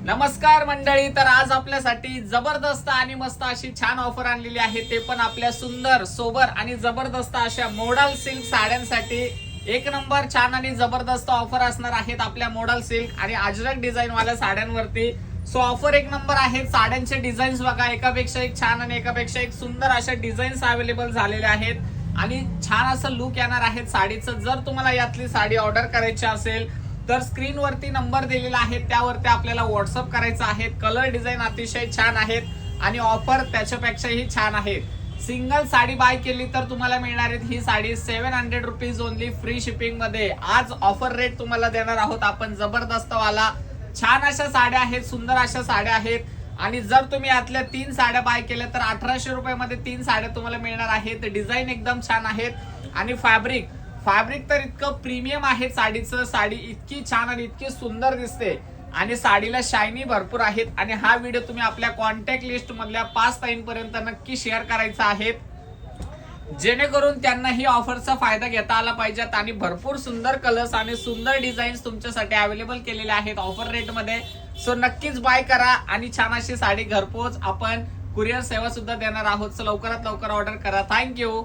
नमस्कार मंडळी, तर आज आपल्यासाठी जबरदस्त आणि मस्त अशी छान ऑफर आणलेली आहे, ते पण आपल्या सुंदर सोबर आणि जबरदस्त अशा मोडल सिल्क साड्यांसाठी एक नंबर छान आणि जबरदस्त ऑफर असणार आहेत आपल्या मोडल सिल्क आणि अजरक डिझाईन वाल्या साड्यांवरती। सो ऑफर एक नंबर आहे। साड्यांचे डिझाईन्स बघा, एकापेक्षा एक छान आणि एकापेक्षा एक सुंदर अशा डिझाईन्स अवेलेबल झालेले आहेत आणि छान असं लुक येणार आहे साडीचं। जर तुम्हाला यातली साडी ऑर्डर करायची असेल तर स्क्रीन वरती नंबर दिलेला आहे, त्यावरती आपल्याला व्हॉट्सअप करायचा आहे। कलर डिझाईन अतिशय छान आहेत आणि ऑफर त्याच्यापेक्षाही छान आहे। सिंगल साडी बाय केली तर तुम्हाला मिळणार आहे ही sari 700 rupees only free shipping मध्ये। आज ऑफर रेट तुम्हाला देणार आहोत आपण जबरदस्त वाला। छान अशा साड्या आहेत, सुंदर अशा साड्या आहेत आणि जर तुम्ही यातल्या 3 साड्या बाय केल्या तर 1800 रुपयामध्ये 3 साड्या तुम्हाला मिळणार आहेत। डिझाईन एकदम छान आहेत आणि फॅब्रिक तर इतकं प्रीमियम आहे साडीचं। साडी इतकी छान आणि इतकी सुंदर दिसते आणि साडीला शायनी भरपूर आहेत आणि हा व्हिडिओ तुम्ही आपल्या कॉन्टॅक्ट लिस्ट मधल्या 5 ताईंपर्यंत नक्की शेअर करायचा आहे, जेणेकरून त्यांना ही ऑफरचा फायदा घेता आला पाहिजेत। आणि भरपूर सुंदर कलर्स आणि सुंदर डिझाईन्स तुमच्यासाठी अवेलेबल केलेले आहेत ऑफर रेट मध्ये। सो नक्कीच बाय करा आणि छान अशी साडी घरपोच आपण कुरिअर सेवा सुद्धा देणार आहोत। सो लवकरात लवकर ऑर्डर करा। थँक्यू।